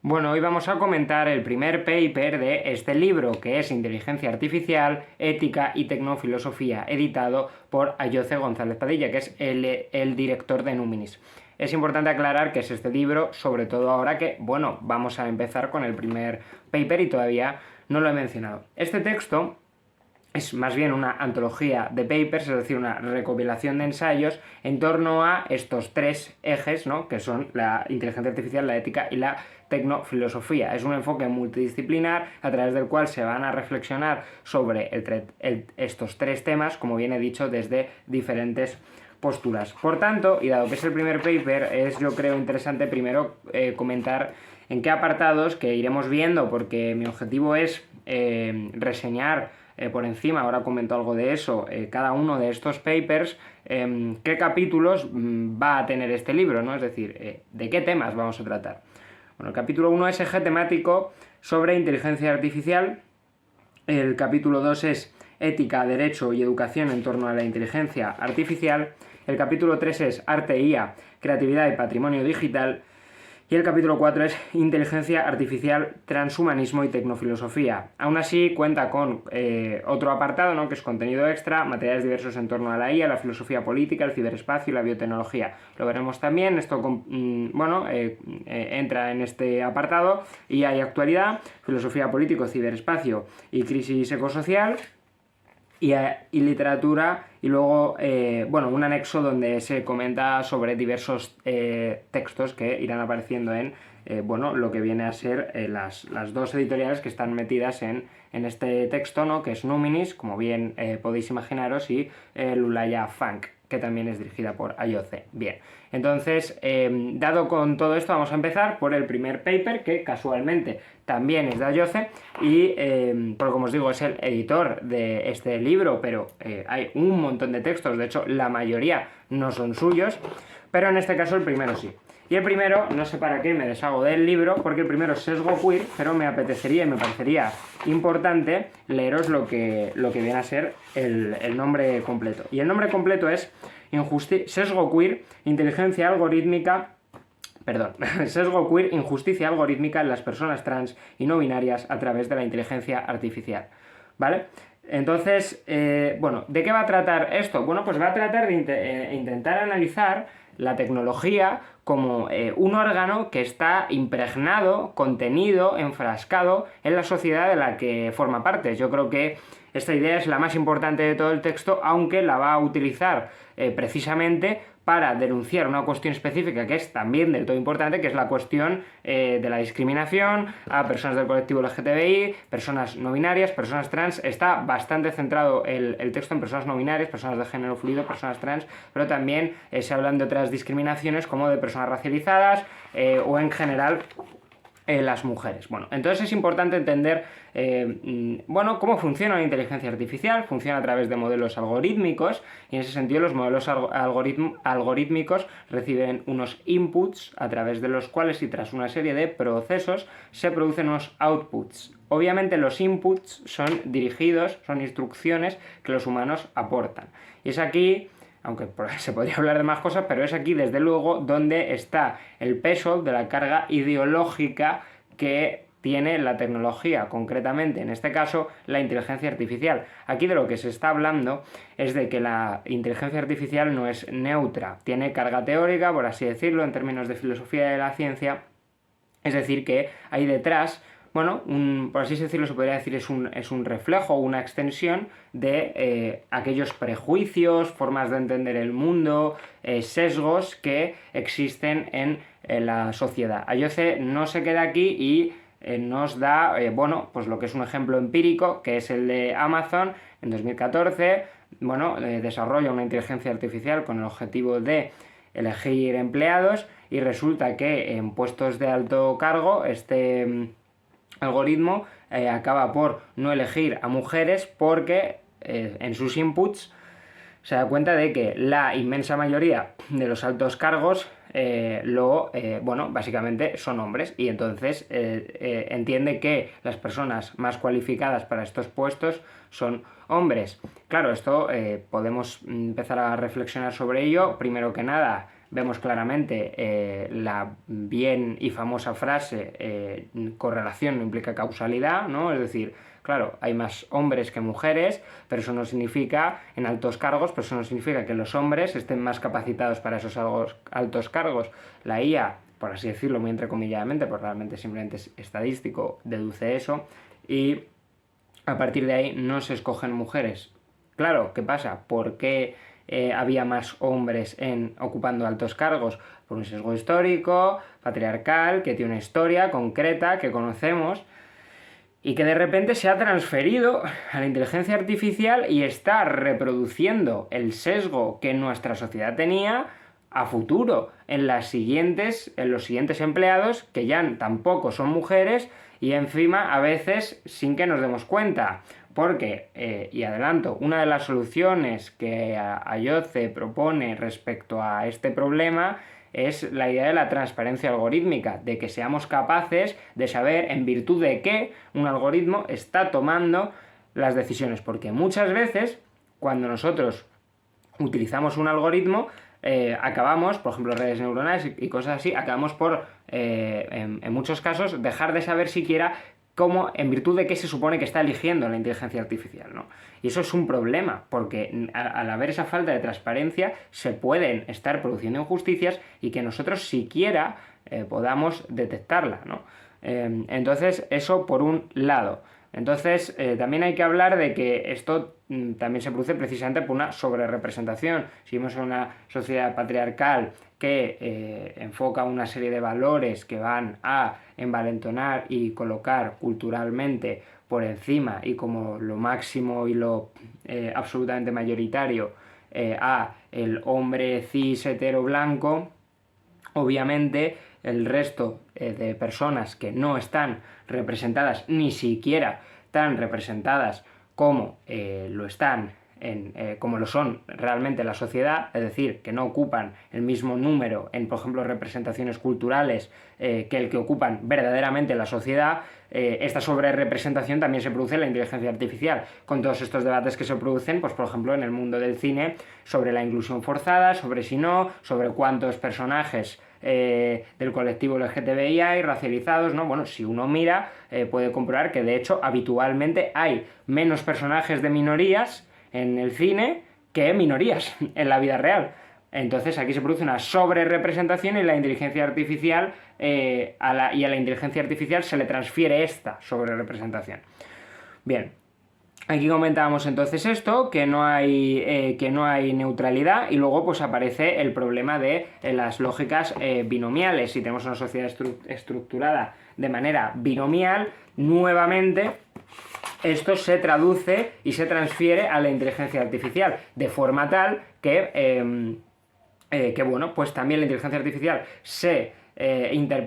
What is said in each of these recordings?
Bueno, hoy vamos a comentar el primer paper de este libro, que es Inteligencia Artificial, Ética y Tecnofilosofía, editado por Ayoce González Padilla, que es el director de Numinis. Es importante aclarar que es este libro, sobre todo ahora que, bueno, vamos a empezar con el primer paper y todavía no lo he mencionado. Este texto es más bien una antología de papers, es decir, una recopilación de ensayos en torno a estos tres ejes, ¿no?, que son la inteligencia artificial, la ética y la tecnofilosofía. Es un enfoque multidisciplinar a través del cual se van a reflexionar sobre estos tres temas, como bien he dicho, desde diferentes posturas. Por tanto, y dado que es el primer paper, es yo creo interesante primero comentar en qué apartados, que iremos viendo, porque mi objetivo es reseñar por encima, ahora comento algo de eso, cada uno de estos papers, qué capítulos va a tener este libro, ¿no? Es decir, de qué temas vamos a tratar. Bueno, el capítulo 1 es eje temático sobre inteligencia artificial, el capítulo 2 es ética, derecho y educación en torno a la inteligencia artificial, el capítulo 3 es arte, IA, creatividad y patrimonio digital, y el capítulo 4 es Inteligencia Artificial, Transhumanismo y Tecnofilosofía. Aún así cuenta con otro apartado, ¿no?, que es contenido extra, materiales diversos en torno a la IA, la filosofía política, el ciberespacio y la biotecnología. Lo veremos también, esto entra en este apartado. IA y actualidad, filosofía política, ciberespacio y crisis ecosocial. Y literatura, y luego un anexo donde se comenta sobre diversos textos que irán apareciendo en lo que viene a ser las dos editoriales que están metidas en este texto, ¿no?, que es Numinis, como bien podéis imaginaros, y Lulaya Funk, que también es dirigida por Ayoce. Bien, entonces, dado con todo esto, vamos a empezar por el primer paper, que casualmente también es de Ayoce, y porque, como os digo, es el editor de este libro, pero hay un montón de textos, de hecho la mayoría no son suyos, pero en este caso el primero sí. Y el primero, no sé para qué me deshago del libro, porque el primero es Sesgo Queer, pero me apetecería y me parecería importante leeros lo que viene a ser el nombre completo. Y el nombre completo es Sesgo Queer, Inteligencia Algorítmica. Sesgo Queer, injusticia algorítmica en las personas trans y no binarias a través de la inteligencia artificial. ¿Vale? Entonces, ¿de qué va a tratar esto? Bueno, pues va a tratar de intentar analizar la tecnología como un órgano que está impregnado, contenido, enfrascado en la sociedad de la que forma parte. Yo creo que esta idea es la más importante de todo el texto, aunque la va a utilizar precisamente para denunciar una cuestión específica que es también del todo importante, que es la cuestión de la discriminación a personas del colectivo LGTBI, personas no binarias, personas trans. Está bastante centrado el texto en personas no binarias, personas de género fluido, personas trans, pero también se hablan de otras discriminaciones como de personas racializadas o en general las mujeres. Bueno, entonces es importante entender cómo funciona la inteligencia artificial. Funciona a través de modelos algorítmicos, y en ese sentido los modelos algorítmicos reciben unos inputs a través de los cuales, y tras una serie de procesos, se producen unos outputs. Obviamente los inputs son dirigidos, son instrucciones que los humanos aportan. Y es aquí, aunque se podría hablar de más cosas, pero es aquí desde luego donde está el peso de la carga ideológica que tiene la tecnología, concretamente en este caso la inteligencia artificial. Aquí de lo que se está hablando es de que la inteligencia artificial no es neutra, tiene carga teórica, por así decirlo, en términos de filosofía de la ciencia, es decir, que hay detrás, por así decirlo, se podría decir, es un reflejo, una extensión de aquellos prejuicios, formas de entender el mundo, sesgos que existen en la sociedad. Ayoce no se queda aquí y nos da, pues lo que es un ejemplo empírico, que es el de Amazon. En 2014, desarrolla una inteligencia artificial con el objetivo de elegir empleados, y resulta que en puestos de alto cargo este algoritmo acaba por no elegir a mujeres porque en sus inputs se da cuenta de que la inmensa mayoría de los altos cargos básicamente son hombres, y entonces entiende que las personas más cualificadas para estos puestos son hombres. Claro, esto podemos empezar a reflexionar sobre ello. Primero que nada, vemos claramente la bien y famosa frase correlación no implica causalidad, ¿no? Es decir, claro, hay más hombres que mujeres, pero eso no significa, en altos cargos, pero eso no significa que los hombres estén más capacitados para esos altos cargos. La IA, por así decirlo, muy entrecomilladamente, porque realmente simplemente es estadístico, deduce eso, y a partir de ahí no se escogen mujeres. Claro, ¿qué pasa? ¿Por qué había más hombres ocupando altos cargos? Por un sesgo histórico, patriarcal, que tiene una historia concreta que conocemos y que de repente se ha transferido a la inteligencia artificial y está reproduciendo el sesgo que nuestra sociedad tenía a futuro en los siguientes empleados, que ya tampoco son mujeres, y encima a veces sin que nos demos cuenta. Porque, y adelanto, una de las soluciones que Ayoce propone respecto a este problema es la idea de la transparencia algorítmica, de que seamos capaces de saber en virtud de qué un algoritmo está tomando las decisiones, porque muchas veces cuando nosotros utilizamos un algoritmo acabamos, por ejemplo redes neuronales y cosas así, acabamos por, en muchos casos, dejar de saber siquiera cómo, en virtud de qué se supone que está eligiendo la inteligencia artificial, ¿no? Y eso es un problema, porque al haber esa falta de transparencia se pueden estar produciendo injusticias y que nosotros siquiera podamos detectarla, ¿no? Entonces, eso por un lado. Entonces, también hay que hablar de que esto también se produce precisamente por una sobrerepresentación. Si vivimos en una sociedad patriarcal que enfoca una serie de valores que van a envalentonar y colocar culturalmente por encima y como lo máximo y lo absolutamente mayoritario a el hombre cis hetero blanco, obviamente el resto de personas que no están representadas, ni siquiera tan representadas como como lo son realmente en la sociedad, es decir, que no ocupan el mismo número en, por ejemplo, representaciones culturales que el que ocupan verdaderamente en la sociedad, esta sobrerepresentación también se produce en la inteligencia artificial, con todos estos debates que se producen, pues por ejemplo, en el mundo del cine, sobre la inclusión forzada, sobre si no, sobre cuántos personajes del colectivo LGTBI racializados, ¿no? Bueno, si uno mira, puede comprobar que de hecho habitualmente hay menos personajes de minorías en el cine que minorías en la vida real. Entonces aquí se produce una sobrerepresentación y la inteligencia artificial y a la inteligencia artificial se le transfiere esta sobrerepresentación. Bien, aquí comentábamos entonces esto, que no hay neutralidad, y luego pues aparece el problema de las lógicas binomiales. Si tenemos una sociedad estructurada de manera binomial, nuevamente esto se traduce y se transfiere a la inteligencia artificial, de forma tal que bueno, pues también la inteligencia artificial se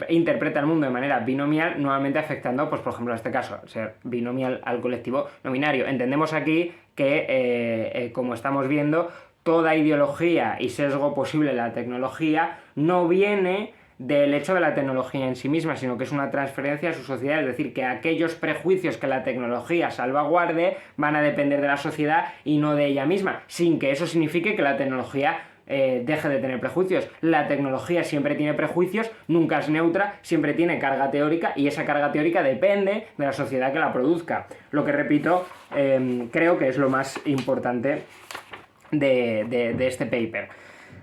interpreta el mundo de manera binomial, nuevamente afectando, pues por ejemplo en este caso, ser binomial al colectivo no binario. Entendemos aquí que, como estamos viendo, toda ideología y sesgo posible de la tecnología no viene del hecho de la tecnología en sí misma, sino que es una transferencia a su sociedad, es decir, que aquellos prejuicios que la tecnología salvaguarde van a depender de la sociedad y no de ella misma, sin que eso signifique que la tecnología deje de tener prejuicios. La tecnología siempre tiene prejuicios, nunca es neutra, siempre tiene carga teórica, y esa carga teórica depende de la sociedad que la produzca. Lo que, repito, creo que es lo más importante de este paper.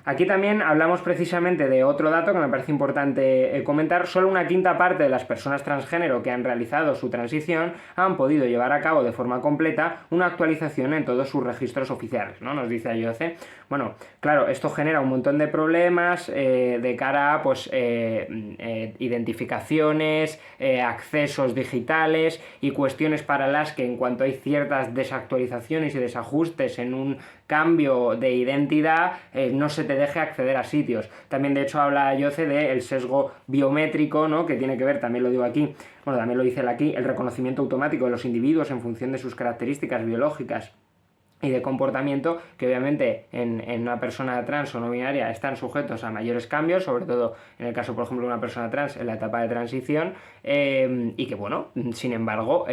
Aquí también hablamos precisamente de otro dato que me parece importante comentar. Solo una quinta parte de las personas transgénero que han realizado su transición han podido llevar a cabo de forma completa una actualización en todos sus registros oficiales, ¿no? Nos dice Ayoce. Bueno, claro, esto genera un montón de problemas de cara a pues, identificaciones, accesos digitales y cuestiones para las que, en cuanto hay ciertas desactualizaciones y desajustes en un cambio de identidad, no se te deje acceder a sitios. También, de hecho, habla Ayoce del sesgo biométrico, ¿no? Que tiene que ver, también lo digo aquí, bueno, también lo dice él aquí, el reconocimiento automático de los individuos en función de sus características biológicas y de comportamiento que obviamente en una persona trans o no binaria están sujetos a mayores cambios, sobre todo en el caso, por ejemplo, de una persona trans en la etapa de transición, y que, bueno, sin embargo,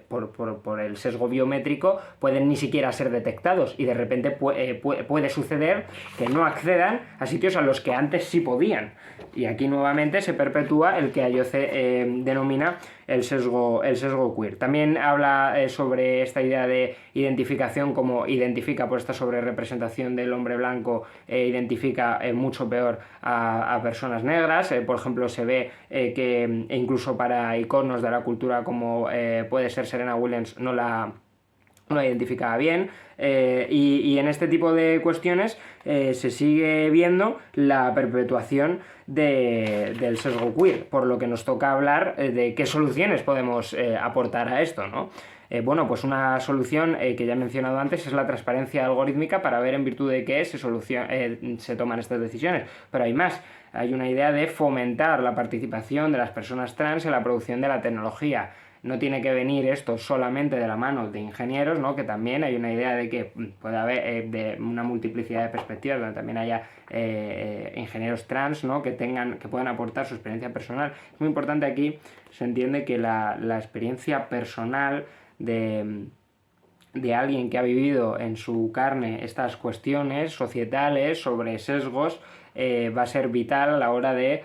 por el sesgo biométrico pueden ni siquiera ser detectados y de repente puede suceder que no accedan a sitios a los que antes sí podían. Y aquí nuevamente se perpetúa el que Ayoce denomina el sesgo queer. También habla sobre esta idea de identificación, como identifica por esta sobrerepresentación del hombre blanco, identifica mucho peor a personas negras. Por ejemplo, se ve que incluso para iconos de la cultura como puede ser Serena Williams no la identificaba bien, y en este tipo de cuestiones se sigue viendo la perpetuación del sesgo queer, por lo que nos toca hablar de qué soluciones podemos aportar a esto, ¿no? Bueno, pues una solución que ya he mencionado antes es la transparencia algorítmica para ver en virtud de qué se toman estas decisiones, pero hay más. Hay una idea de fomentar la participación de las personas trans en la producción de la tecnología. No tiene que venir esto solamente de la mano de ingenieros, ¿no? Que también hay una idea de que puede haber de una multiplicidad de perspectivas, donde también haya ingenieros trans, ¿no? Que puedan aportar su experiencia personal. Es muy importante aquí, se entiende que la experiencia personal de alguien que ha vivido en su carne estas cuestiones societales sobre sesgos va a ser vital a la hora de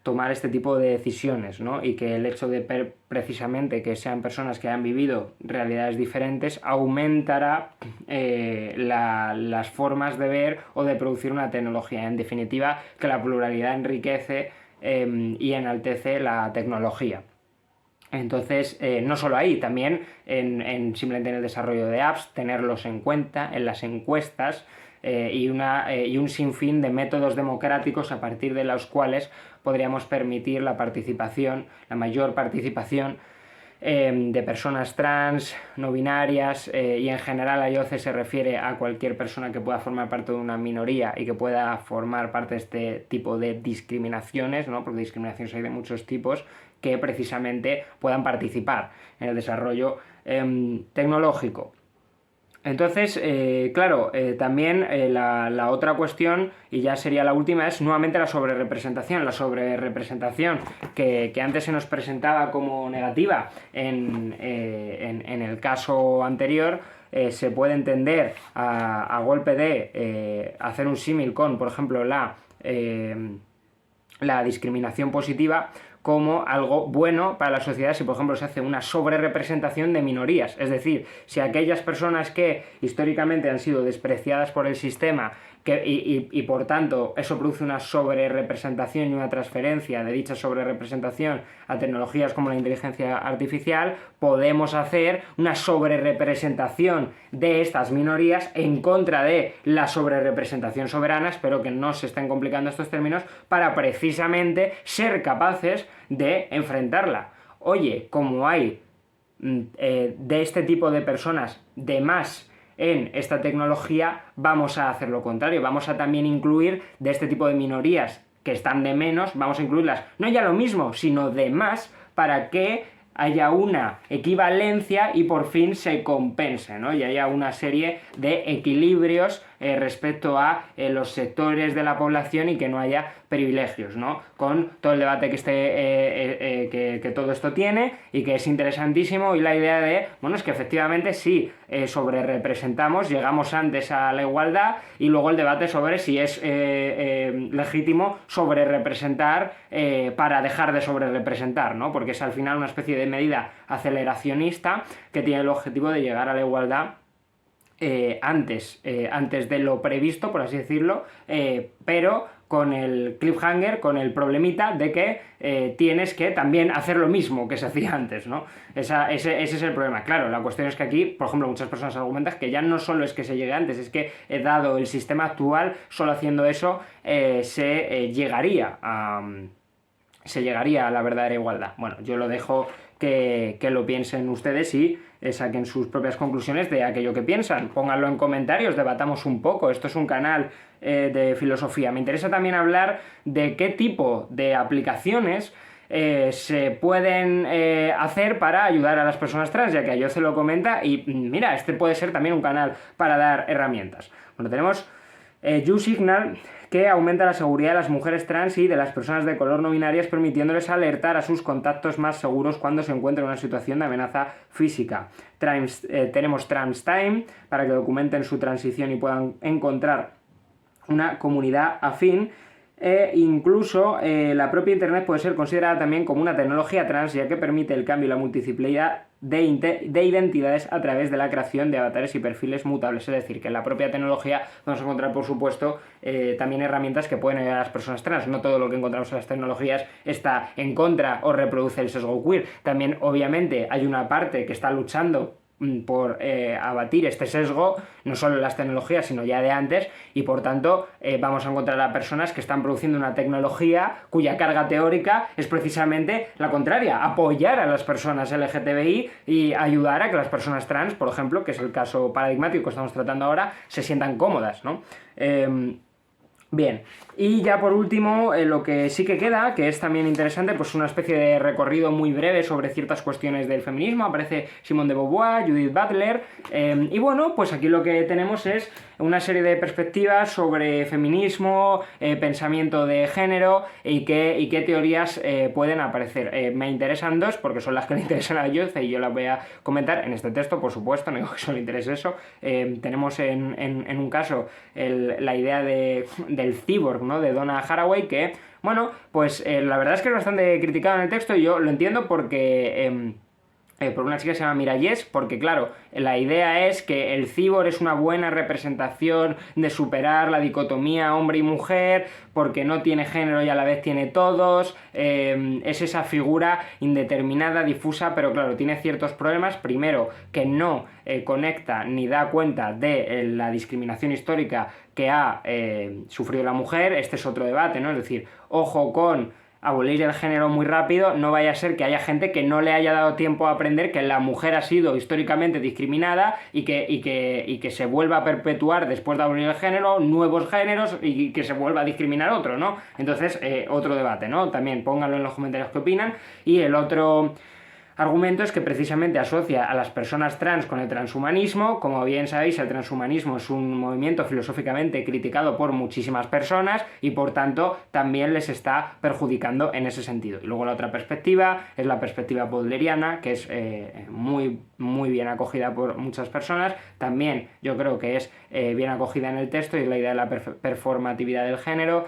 tomar este tipo de decisiones, ¿no? Y que el hecho de precisamente que sean personas que han vivido realidades diferentes aumentará las formas de ver o de producir una tecnología. En definitiva, que la pluralidad enriquece y enaltece la tecnología. Entonces, no solo ahí, también simplemente en el desarrollo de apps, tenerlos en cuenta, en las encuestas, y un sinfín de métodos democráticos a partir de los cuales podríamos permitir la mayor participación de personas trans, no binarias, y en general Ayoce se refiere a cualquier persona que pueda formar parte de una minoría y que pueda formar parte de este tipo de discriminaciones, ¿no? Porque discriminaciones hay de muchos tipos, que precisamente puedan participar en el desarrollo tecnológico. Entonces, claro, también la otra cuestión, y ya sería la última, es nuevamente la sobrerepresentación. La sobrerepresentación que antes se nos presentaba como negativa en el caso anterior, se puede entender a golpe de hacer un símil con, por ejemplo, la discriminación positiva, como algo bueno para la sociedad si, por ejemplo, se hace una sobrerepresentación de minorías. Es decir, si aquellas personas que históricamente han sido despreciadas por el sistema y por tanto eso produce una sobrerepresentación y una transferencia de dicha sobrerepresentación a tecnologías como la inteligencia artificial, podemos hacer una sobrerepresentación de estas minorías en contra de la sobrerepresentación soberana. Espero que no se estén complicando estos términos, para precisamente ser capaces de enfrentarla. Oye, como hay de este tipo de personas de más en esta tecnología, vamos a hacer lo contrario, vamos a también incluir de este tipo de minorías que están de menos, vamos a incluirlas no ya lo mismo, sino de más, para que haya una equivalencia y por fin se compense, ¿no? Y haya una serie de equilibrios respecto a los sectores de la población y que no haya privilegios, ¿no? Con todo el debate que todo esto tiene y que es interesantísimo, y la idea de, bueno, es que efectivamente sí, sobrerepresentamos, llegamos antes a la igualdad, y luego el debate sobre si es legítimo sobrerepresentar para dejar de sobrerepresentar, ¿no? Porque es al final una especie de medida aceleracionista que tiene el objetivo de llegar a la igualdad antes de lo previsto, por así decirlo, pero con el cliffhanger, con el problemita de que tienes que también hacer lo mismo que se hacía antes, ¿no? Ese es el problema. Claro, la cuestión es que aquí, por ejemplo, muchas personas argumentan que ya no solo es que se llegue antes, es que dado el sistema actual, solo haciendo eso se llegaría a la verdadera igualdad. Bueno, yo lo dejo que lo piensen ustedes y saquen sus propias conclusiones de aquello que piensan. Pónganlo en comentarios, debatamos un poco. Esto es un canal de filosofía. Me interesa también hablar de qué tipo de aplicaciones se pueden hacer para ayudar a las personas trans, ya que Ayoce lo comenta, y mira, este puede ser también un canal para dar herramientas. Bueno, tenemos YouSignal, que aumenta la seguridad de las mujeres trans y de las personas de color no binarias, permitiéndoles alertar a sus contactos más seguros cuando se encuentren en una situación de amenaza física. Tenemos TransTime, para que documenten su transición y puedan encontrar una comunidad afín. Incluso la propia Internet puede ser considerada también como una tecnología trans, ya que permite el cambio y la multiplicidad de identidades a través de la creación de avatares y perfiles mutables. Es decir, que en la propia tecnología vamos a encontrar, por supuesto, también herramientas que pueden ayudar a las personas trans. No todo lo que encontramos en las tecnologías está en contra o reproduce el sesgo queer. También, obviamente, hay una parte que está luchando por abatir este sesgo, no solo en las tecnologías, sino ya de antes, y por tanto vamos a encontrar a personas que están produciendo una tecnología cuya carga teórica es precisamente la contraria, apoyar a las personas LGTBI y ayudar a que las personas trans, por ejemplo, que es el caso paradigmático que estamos tratando ahora, se sientan cómodas, ¿no? Bien, y ya por último, lo que sí que queda, que es también interesante, pues una especie de recorrido muy breve sobre ciertas cuestiones del feminismo. Aparece Simone de Beauvoir, Judith Butler, y bueno, pues aquí lo que tenemos es una serie de perspectivas sobre feminismo, pensamiento de género y qué teorías pueden aparecer. Me interesan dos, porque son las que le interesan a Ayoce y yo las voy a comentar en este texto, por supuesto, no digo que solo le interese eso. Tenemos en un caso la idea del cyborg, ¿no?, de Donna Haraway, que, bueno, pues la verdad es que es bastante criticado en el texto y yo lo entiendo porque por una chica que se llama Miralles, porque claro, la idea es que el cyborg es una buena representación de superar la dicotomía hombre y mujer, porque no tiene género y a la vez tiene todos, es esa figura indeterminada, difusa, pero claro, tiene ciertos problemas. Primero, que no conecta ni da cuenta de la discriminación histórica que ha sufrido la mujer. Este es otro debate, ¿no? Es decir, ojo con abolir el género muy rápido, no vaya a ser que haya gente que no le haya dado tiempo a aprender que la mujer ha sido históricamente discriminada y que se vuelva a perpetuar después de abolir el género, nuevos géneros y que se vuelva a discriminar otro, ¿no? Entonces, otro debate, ¿no? También pónganlo en los comentarios qué opinan. Y el otro argumento es que precisamente asocia a las personas trans con el transhumanismo. Como bien sabéis, el transhumanismo es un movimiento filosóficamente criticado por muchísimas personas y por tanto también les está perjudicando en ese sentido. Y luego la otra perspectiva es la perspectiva bodleriana, que es muy bien acogida por muchas personas. También yo creo que es bien acogida en el texto, y es la idea de la performatividad del género.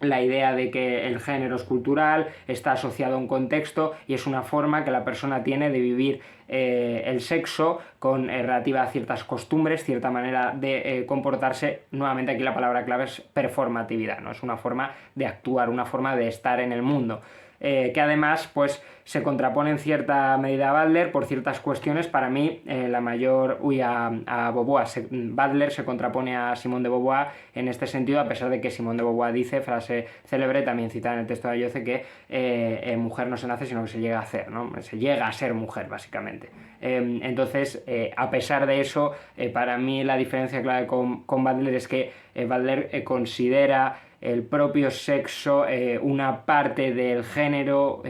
La idea de que el género es cultural, está asociado a un contexto y es una forma que la persona tiene de vivir el sexo con relativa a ciertas costumbres, cierta manera de comportarse. Nuevamente aquí la palabra clave es performatividad, ¿no? Es una forma de actuar, una forma de estar en el mundo. Que además pues se contrapone en cierta medida a Butler por ciertas cuestiones. Para mí la mayor... a Beauvoir. Butler se contrapone a Simone de Beauvoir en este sentido, a pesar de que Simone de Beauvoir dice, frase célebre también citada en el texto de Ayoce, que mujer no se nace sino que se llega a hacer, ¿no? Se llega a ser mujer, básicamente. Entonces, a pesar de eso, para mí la diferencia clave con Butler es que Butler considera el propio sexo una parte del género,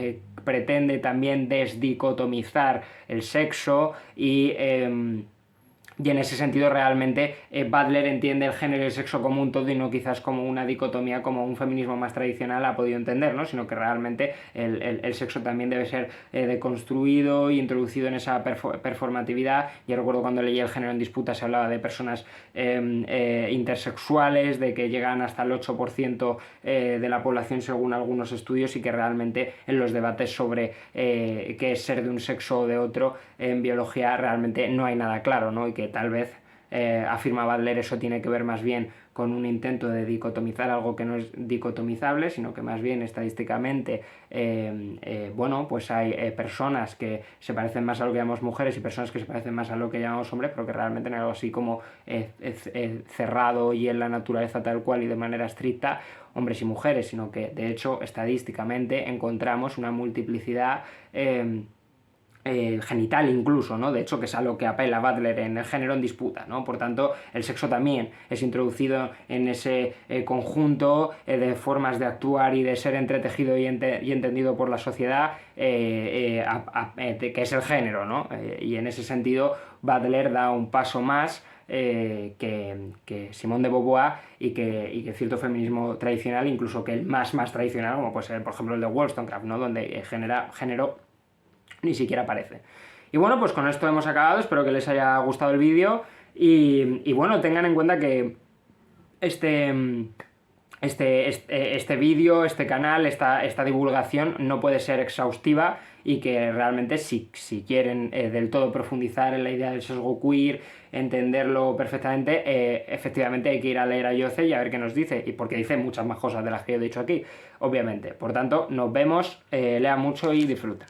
pretende también desdicotomizar el sexo y en ese sentido realmente Butler entiende el género y el sexo como un todo y no quizás como una dicotomía como un feminismo más tradicional ha podido entender, ¿no? Sino que realmente el sexo también debe ser deconstruido y introducido en esa performatividad. Yo recuerdo cuando leí El género en disputa se hablaba de personas intersexuales, de que llegan hasta el 8% de la población según algunos estudios, y que realmente en los debates sobre qué es ser de un sexo o de otro en biología realmente no hay nada claro, ¿no? Y que tal vez, afirma Butler, eso tiene que ver más bien con un intento de dicotomizar algo que no es dicotomizable, sino que más bien estadísticamente bueno, pues hay personas que se parecen más a lo que llamamos mujeres y personas que se parecen más a lo que llamamos hombres, pero que realmente no es algo así como cerrado y en la naturaleza tal cual y de manera estricta hombres y mujeres, sino que de hecho estadísticamente encontramos una multiplicidad genital incluso, ¿no? De hecho, que es a lo que apela Butler en El género en disputa, ¿no? Por tanto, el sexo también es introducido en ese conjunto de formas de actuar y de ser entretejido y entendido por la sociedad, que es el género, ¿no? Y en ese sentido, Butler da un paso más que Simone de Beauvoir y que cierto feminismo tradicional, incluso que el más tradicional, como puede ser, por ejemplo, el de Wollstonecraft, ¿no? Donde género ni siquiera aparece. Y bueno, pues con esto hemos acabado, espero que les haya gustado el vídeo y bueno, tengan en cuenta que este vídeo, este canal, esta divulgación no puede ser exhaustiva y que realmente si quieren del todo profundizar en la idea del sesgo queer, entenderlo perfectamente, efectivamente hay que ir a leer a Yoce y a ver qué nos dice, y porque dice muchas más cosas de las que yo he dicho aquí, obviamente. Por tanto, nos vemos, lea mucho y disfruta.